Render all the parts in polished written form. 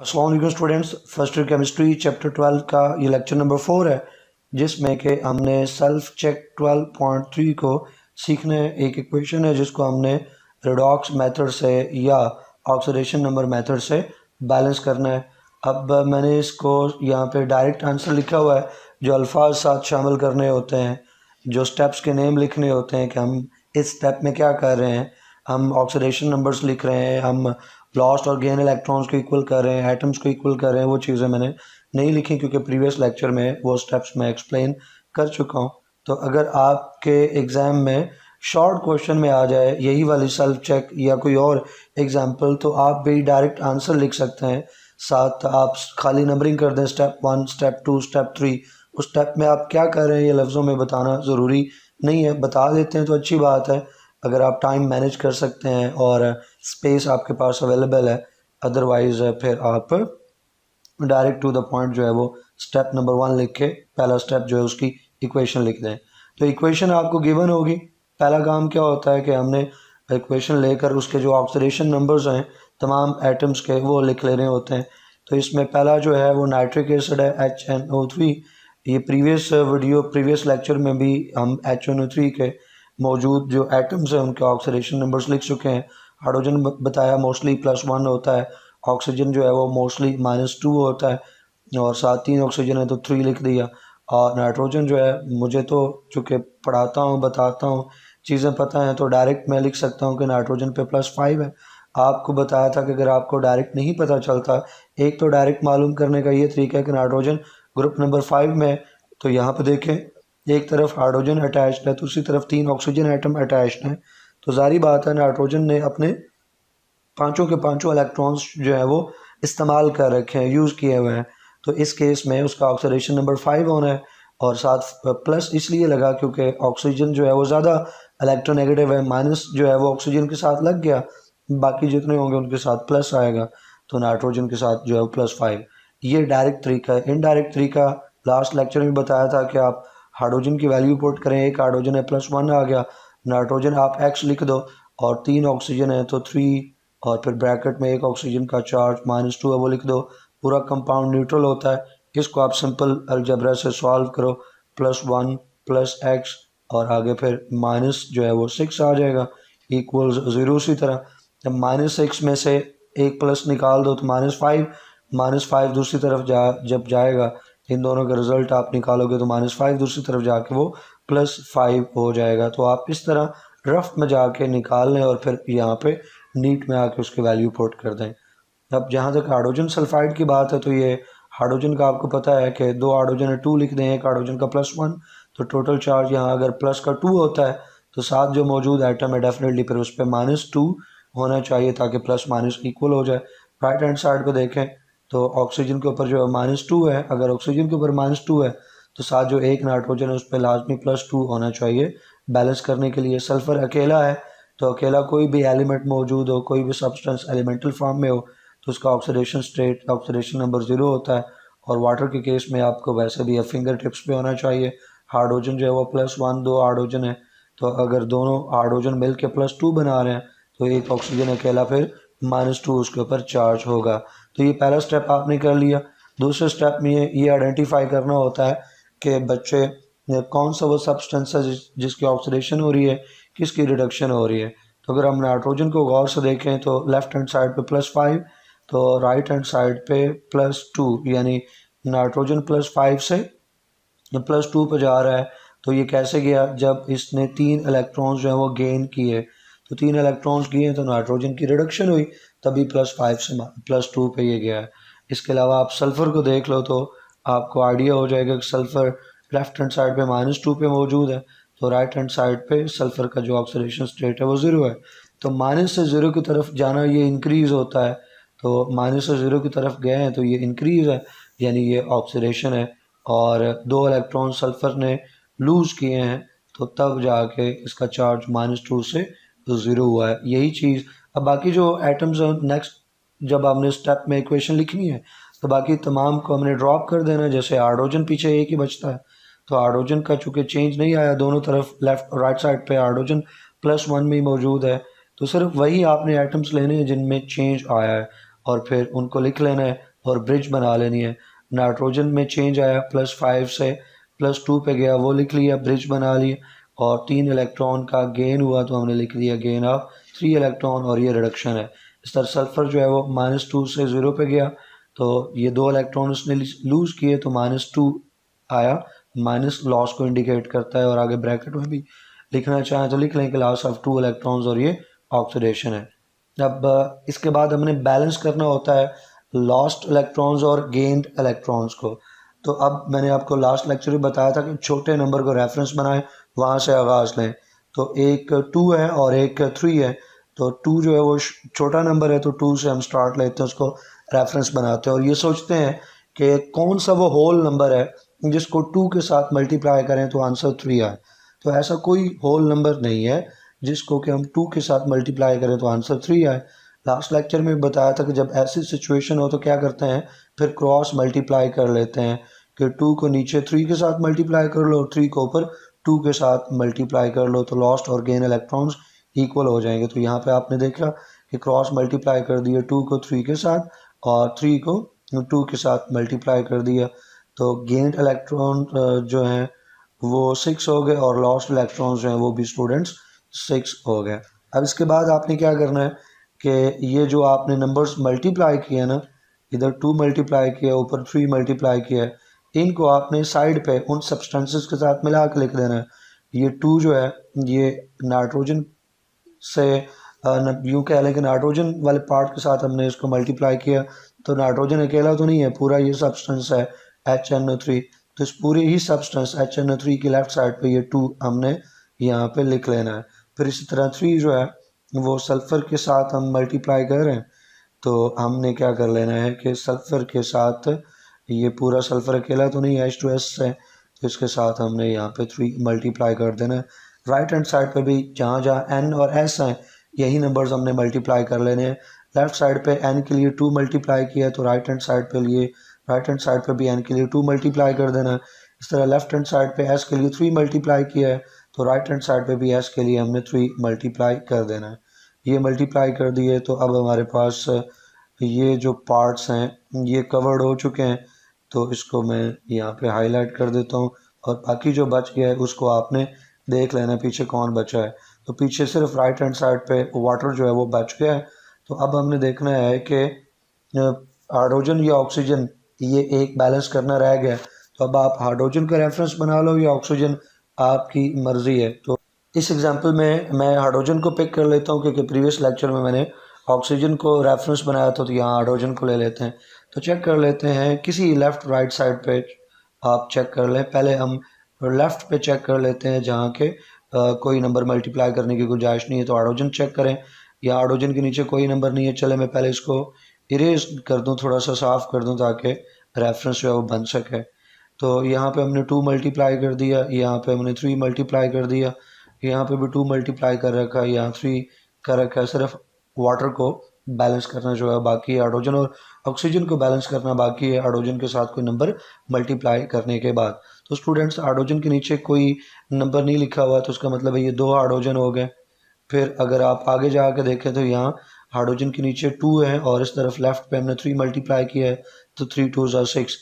अस्सलाम वालेकुम students, first year chemistry chapter 12 का ये लेक्चर नंबर 4 है, जिसमें कि हमने सेल्फ चेक 12.3 को सीखने एक इक्वेशन है जिसको हमने रेडॉक्स मेथड से या ऑक्सीडेशन नंबर मेथड से बैलेंस करना है। अब मैंने इसको यहाँ पे डायरेक्ट आंसर लिखा हुआ है, जो अल्फाज साथ शामिल करने होते हैं, जो स्टेप्स के नेम लिखने होते हैं कि हम इस स्टेप में क्या कर रहे हैं। हम ऑक्सीडेशन नंबर्स लिख रहे हैं, हम लॉस्ट और गेन इलेक्ट्रॉन्स को इक्वल कर रहे हैं, एटम्स को इक्वल कर रहे हैं। वो चीज़ें मैंने नहीं लिखी क्योंकि प्रीवियस लेक्चर में वो स्टेप्स मैं एक्सप्लेन कर चुका हूँ। तो अगर आपके एग्ज़ाम में शॉर्ट क्वेश्चन में आ जाए यही वाली सेल्फ चेक या कोई और एग्जाम्पल, तो आप भी डायरेक्ट आंसर लिख सकते हैं। साथ आप खाली नंबरिंग कर दें, स्टेप 1, स्टेप 2, स्टेप 3। उस स्टेप में आप क्या कर रहे हैं ये लफ्ज़ों में बताना ज़रूरी नहीं है, बता देते हैं तो अच्छी बात है अगर आप टाइम मैनेज कर सकते हैं और स्पेस आपके पास अवेलेबल है। अदरवाइज़ फिर आप डायरेक्ट टू द पॉइंट जो है वो स्टेप नंबर 1 लिख के पहला स्टेप जो है उसकी इक्वेशन लिख दें। तो इक्वेशन आपको गिवन होगी। पहला काम क्या होता है कि हमने इक्वेशन लेकर उसके जो ऑक्सीडेशन नंबर्स हैं तमाम एटम्स के वो लिख लेने होते हैं। तो इसमें पहला जो है वो नाइट्रिक एसिड है, HNO3। ये प्रीवियस लेक्चर में भी हम HNO3 के मौजूद जो एटम्स हैं उनके ऑक्सीडेशन नंबर्स लिख चुके हैं। हाइड्रोजन बताया मोस्टली +1 होता है, ऑक्सीजन जो है वो मोस्टली -2 होता है और साथ 3 ऑक्सीजन है तो 3 लिख दिया। और नाइट्रोजन जो है मुझे तो चूँकि पढ़ाता हूँ बताता हूँ चीज़ें पता हैं तो डायरेक्ट मैं लिख सकता हूँ कि नाइट्रोजन पे +5 है। आपको बताया था कि अगर आपको डायरेक्ट नहीं पता चलता, एक तो डायरेक्ट मालूम करने का ये तरीका है कि नाइट्रोजन ग्रुप नंबर 5 में है। तो यहाँ पे देखें, एक तरफ हाइड्रोजन अटैच्ड है, दूसरी तरफ 3 ऑक्सीजन एटम अटैच्ड हैं। तो जारी बात है नाइट्रोजन ने अपने पांचों के पांचों इलेक्ट्रॉन्स जो है वो इस्तेमाल कर रखे हैं, यूज़ किए हुए हैं। तो इस केस में उसका ऑक्सीडेशन नंबर 5 होना है और साथ प्लस इसलिए लगा क्योंकि ऑक्सीजन जो है वो ज़्यादा इलेक्ट्रोनेगेटिव है, माइनस जो है वो ऑक्सीजन के साथ लग गया, बाकी जितने होंगे उनके साथ प्लस आएगा। तो नाइट्रोजन के साथ जो है वो +5। ये डायरेक्ट तरीका है। इनडायरेक्ट तरीका लास्ट लेक्चर में बताया था कि आप हाइड्रोजन की वैल्यू पुट करें, एक हाइड्रोजन है +1 आ गया, नाइट्रोजन आप X लिख दो और 3 ऑक्सीजन है तो 3 और फिर ब्रैकेट में एक ऑक्सीजन का चार्ज -2 है वो लिख दो। पूरा कंपाउंड न्यूट्रल होता है। इसको आप सिंपल अलजेब्रा से सॉल्व करो, +1 +x और आगे फिर माइनस जो है वो 6 आ जाएगा इक्वल्स 0। उसी तरह जब -6 में से एक प्लस निकाल दो तो -5 दूसरी तरफ जब जाएगा, इन दोनों का रिजल्ट आप निकालोगे तो -5 दूसरी तरफ जाके वो +5 हो जाएगा। तो आप इस तरह रफ में जाके निकाल लें और फिर यहाँ पे नीट में आके उसकी वैल्यू पुट कर दें। अब जहाँ तक हाइड्रोजन सल्फाइड की बात है तो ये हाइड्रोजन का आपको पता है कि 2 हाइड्रोजन है, 2 लिख दें, एक हाइड्रोजन का +1, तो टोटल चार्ज यहाँ अगर प्लस का 2 होता है तो साथ जो मौजूद आइटम है डेफिनेटली फिर उस पर -2 होना चाहिए ताकि प्लस माइनस इक्वल हो जाए। राइट हैंड साइड पे देखें तो ऑक्सीजन के ऊपर जो है -2 है, अगर ऑक्सीजन के ऊपर -2 है तो साथ जो एक नाइट्रोजन है उस पर लाजमी +2 होना चाहिए बैलेंस करने के लिए। सल्फर अकेला है तो अकेला कोई भी एलिमेंट मौजूद हो, कोई भी सब्सटेंस एलिमेंटल फॉर्म में हो तो उसका ऑक्सीडेशन नंबर 0 होता है। और वाटर के केस में आपको वैसे भी फिंगर टिप्स पे होना चाहिए। हाइड्रोजन जो है वो +1, 2 हाइड्रोजन है तो अगर दोनों हाइड्रोजन मिल के +2 बना रहे हैं तो एक ऑक्सीजन अकेला फिर -2 उसके ऊपर चार्ज होगा। तो ये पहला स्टेप आपने कर लिया। दूसरे स्टेप में ये आइडेंटिफाई करना होता है कि बच्चे कौन सा वो सब्सटेंस है जिसकी ऑक्सीडेशन हो रही है, किसकी रिडक्शन हो रही है। तो अगर हम नाइट्रोजन को गौर से देखें तो लेफ्ट हैंड साइड पे +5 तो राइट हैंड साइड पे +2, यानी नाइट्रोजन +5 से +2 पे जा रहा है। तो ये कैसे गया, जब इसने 3 इलेक्ट्रॉन्स जो है वो गेन किए, तो 3 इलेक्ट्रॉन्स किए तो नाइट्रोजन की रिडक्शन हुई, तभी +5 से +2 पे ये गया है। इसके अलावा आप सल्फ़र को देख लो तो आपको आइडिया हो जाएगा कि सल्फ़र लेफ्ट हैंड साइड पे -2 पे मौजूद है तो राइट हैंड साइड पे सल्फ़र का जो ऑक्सीडेशन स्टेट है वो 0 है। तो माइनस से 0 की तरफ जाना ये इंक्रीज़ होता है, तो माइनस से 0 की तरफ गए हैं तो ये इंक्रीज़ है, यानी ये ऑक्सीडेशन है। और 2 इलेक्ट्रॉन सल्फ़र ने लूज़ किए हैं तो तब जाके इसका चार्ज -2 से 0 हुआ है। यही चीज़ अब बाकी जो एटम्स हैं नेक्स्ट जब आपने स्टेप में इक्वेशन लिखनी है तो बाकी तमाम को हमने ड्रॉप कर देना है। जैसे हाइड्रोजन पीछे एक ही बचता है तो हाइड्रोजन का चूँकि चेंज नहीं आया, दोनों तरफ लेफ्ट और राइट साइड पे हाइड्रोजन +1 में ही मौजूद है, तो सिर्फ वही आपने एटम्स लेने हैं जिनमें चेंज आया है और फिर उनको लिख लेना है और ब्रिज बना लेनी है। नाइट्रोजन में चेंज आया +5 से +2 पे गया, वो लिख लिया, ब्रिज बना ली। और 3 इलेक्ट्रॉन का गेन हुआ तो हमने लिख दिया गेन ऑफ 3 इलेक्ट्रॉन, और ये रिडक्शन है। इस तरह सल्फर जो है वो -2 से 0 पे गया, तो ये 2 इलेक्ट्रॉन उसने लूज़ किए तो -2 आया, माइनस लॉस को इंडिकेट करता है। और आगे ब्रैकेट में भी लिखना चाहें तो लिख लें कि लॉस ऑफ 2 इलेक्ट्रॉन्स, और ये ऑक्सीडेशन है। अब इसके बाद हमने बैलेंस करना होता है लॉस्ट इलेक्ट्रॉन्स और गेन्ड इलेक्ट्रॉन्स को। तो अब मैंने आपको लास्ट लेक्चर में बताया था कि छोटे नंबर को रेफरेंस बनाएं, वहाँ से आगाज़ लें। तो एक 2 है और एक 3 है, तो 2 जो है वो छोटा नंबर है, तो 2 से हम स्टार्ट लेते हैं, उसको रेफरेंस बनाते हैं और ये सोचते हैं कि कौन सा वो होल नंबर है जिसको 2 के साथ मल्टीप्लाई करें तो आंसर 3 आए। तो ऐसा कोई होल नंबर नहीं है जिसको कि हम 2 के साथ मल्टीप्लाई करें तो आंसर 3 आए। लास्ट लेक्चर में बताया था कि जब ऐसी सिचुएशन हो तो क्या करते हैं, फिर क्रॉस मल्टीप्लाई कर लेते हैं कि 2 को नीचे 3 के साथ मल्टीप्लाई कर लो और 3 को ऊपर 2 के साथ मल्टीप्लाई कर लो, तो लॉस्ट और गेन इलेक्ट्रॉन्स इक्वल हो जाएंगे। तो यहाँ पे आपने देखा कि क्रॉस मल्टीप्लाई कर दिया 2 को 3 के साथ और 3 को 2 के साथ मल्टीप्लाई कर दिया, तो गेन्ड इलेक्ट्रॉन जो हैं वो 6 हो गए और लॉस्ट इलेक्ट्रॉन्स जो हैं वो भी स्टूडेंट्स 6 हो गए। अब इसके बाद आपने क्या करना है कि ये जो आपने नंबर्स मल्टीप्लाई किए ना, इधर 2 मल्टीप्लाई किया, ऊपर 3 मल्टीप्लाई किया है, इनको आपने साइड पे उन सब्सटेंसेस के साथ मिला के लिख देना है। ये 2 जो है ये नाइट्रोजन से यूँ कह लें कि नाइट्रोजन वाले पार्ट के साथ हमने इसको मल्टीप्लाई किया, तो नाइट्रोजन अकेला तो नहीं है, पूरा ये सब्सटेंस है HNO3, तो इस पूरे ही सब्सटेंस HNO3 की लेफ्ट साइड पे ये 2 हमने यहाँ पे लिख लेना है। फिर इसी तरह 3 जो है वो सल्फ़र के साथ हम मल्टीप्लाई कर रहे हैं, तो हमने क्या कर लेना है कि सल्फ़र के साथ ये पूरा सल्फ़र अकेला तो नहीं H2S है, तो इसके साथ हमने यहाँ पे 3 मल्टीप्लाई कर देना है। राइट हैंड साइड पे भी जहाँ जहाँ N और S हैं यही नंबर्स हमने मल्टीप्लाई कर लेने हैं। लेफ्ट साइड पे N के लिए 2 मल्टीप्लाई किया है तो राइट हैंड साइड पे लिए राइट हैंड साइड पे भी N के लिए 2 मल्टीप्लाई कर देना है। इस तरह लेफ्ट हैंड साइड पे S के लिए 3 मल्टीप्लाई किया है तो राइट हैंड साइड पे भी S के लिए हमने 3 मल्टीप्लाई कर देना है। ये मल्टीप्लाई कर दिए तो अब हमारे पास ये जो पार्ट्स हैं ये कवर्ड हो चुके हैं, तो इसको मैं यहाँ पे हाईलाइट कर देता हूँ और बाकी जो बच गया है उसको आपने देख लेना पीछे कौन बचा है। तो पीछे सिर्फ राइट हैंड साइड पे वाटर जो है वो बच गया है। तो अब हमने देखना है कि हाइड्रोजन या ऑक्सीजन ये एक बैलेंस करना रह गया, तो अब आप हाइड्रोजन का रेफरेंस बना लो या ऑक्सीजन, आपकी मर्ज़ी है। तो इस एग्जांपल में मैं हाइड्रोजन को पिक कर लेता हूँ क्योंकि प्रीवियस लेक्चर में मैंने ऑक्सीजन को रेफरेंस बनाया था, तो यहाँ हाइड्रोजन को ले लेते हैं। तो चेक कर लेते हैं किसी लेफ़्ट राइट साइड पे आप चेक कर लें। पहले हम लेफ़्ट पे चेक कर लेते हैं जहाँ के कोई नंबर मल्टीप्लाई करने की गुंजाइश नहीं है, तो हाइड्रोजन चेक करें। या हाइड्रोजन के नीचे कोई नंबर नहीं है, चले मैं पहले इसको इरेज कर दूं, थोड़ा सा साफ़ कर दूं ताकि रेफरेंस जो है वो बन सके। तो यहाँ पे हमने 2 मल्टीप्लाई कर दिया, यहाँ पे हमने 3 मल्टीप्लाई कर दिया, यहाँ पे भी 2 मल्टीप्लाई कर रखा है, यहाँ 3 कर रखा है। सिर्फ वाटर को बैलेंस करना जो है बाकी है, हाइड्रोजन और ऑक्सीजन को बैलेंस करना बाकी है हाइड्रोजन के साथ कोई नंबर मल्टीप्लाई करने के बाद। तो स्टूडेंट्स हाइड्रोजन के नीचे कोई नंबर नहीं लिखा हुआ तो उसका मतलब है ये 2 हाइड्रोजन हो गए। फिर अगर आप आगे जाके देखें तो यहाँ हाइड्रोजन के नीचे 2 है और इस तरफ लेफ्ट पे हमने 3 मल्टीप्लाई किया है, तो 3 2 are 6।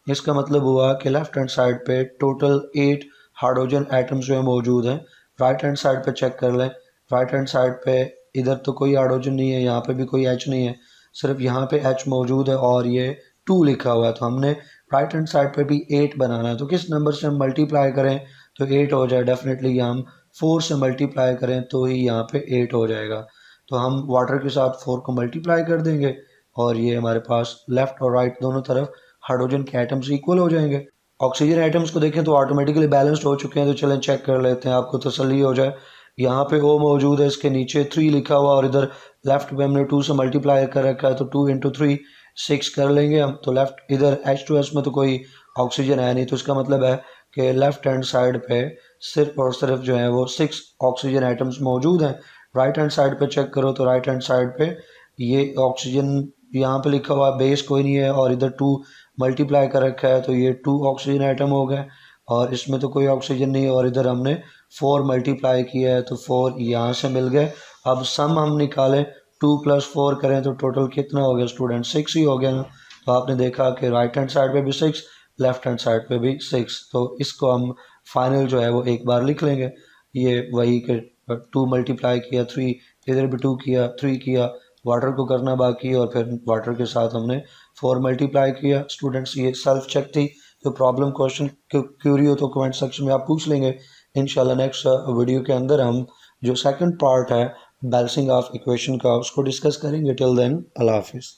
इसका मतलब हुआ कि लेफ्ट हैंड साइड पे टोटल 8 हाइड्रोजन एटम्स जो है मौजूद हैं। राइट हैंड साइड पे चेक कर लें, राइट हैंड साइड पे इधर तो कोई हाइड्रोजन नहीं है, यहाँ पे भी कोई H नहीं है, सिर्फ यहाँ पे H मौजूद है और ये 2 लिखा हुआ है। तो हमने राइट हैंड साइड पे भी 8 बनाना है, तो किस नंबर से हम मल्टीप्लाई करें तो 8 हो जाए। डेफिनेटली हम 4 से मल्टीप्लाई करें तो ही यहाँ पे 8 हो जाएगा। तो हम वाटर के साथ 4 को मल्टीप्लाई कर देंगे और ये हमारे पास लेफ़्ट और राइट दोनों तरफ हाइड्रोजन के एटम्स इक्वल हो जाएंगे। ऑक्सीजन एटम्स को देखें तो ऑटोमेटिकली बैलेंस्ड हो चुके हैं, तो चलें चेक कर लेते हैं, आपको तसल्ली हो जाए। यहाँ पे O मौजूद है, इसके नीचे 3 लिखा हुआ और इधर लेफ्ट पे हमने 2 से मल्टीप्लाई कर रखा है, तो 2 × 3 6 कर लेंगे हम। तो लेफ्ट इधर H2S में तो कोई ऑक्सीजन है नहीं, तो इसका मतलब है कि लेफ्ट हैंड साइड पे सिर्फ और सिर्फ जो है वो 6 ऑक्सीजन एटम्स मौजूद हैं। राइट हैंड साइड पे चेक करो तो राइट हैंड साइड पे ये ऑक्सीजन यहाँ पे लिखा हुआ बेस कोई नहीं है और इधर 2 मल्टीप्लाई कर रखा है, तो ये 2 ऑक्सीजन एटम हो गए और इसमें तो कोई ऑक्सीजन नहीं है और इधर हमने 4 मल्टीप्लाई किया है तो 4 यहाँ से मिल गए। अब सम हम निकालें, 2 + 4 करें तो टोटल कितना हो गया स्टूडेंट, 6 ही हो गया ना। तो आपने देखा कि राइट हैंड साइड पे भी 6, लेफ्ट हैंड साइड पे भी 6, तो इसको हम फाइनल जो है वो एक बार लिख लेंगे। ये वही कि 2 मल्टीप्लाई किया 3, इधर भी 2 किया 3 किया, वाटर को करना बाकी और फिर वाटर के साथ हमने 4 मल्टीप्लाई किया। स्टूडेंट्स ये सेल्फ चेक थी। तो प्रॉब्लम क्वेश्चन क्यूरी हो तो कमेंट सेक्शन में आप पूछ लेंगे। इंशाल्लाह नेक्स्ट वीडियो के अंदर हम जो सेकंड पार्ट है बैलेंसिंग ऑफ इक्वेशन का उसको डिस्कस करेंगे। टिल देन अल्लाह हाफिज़।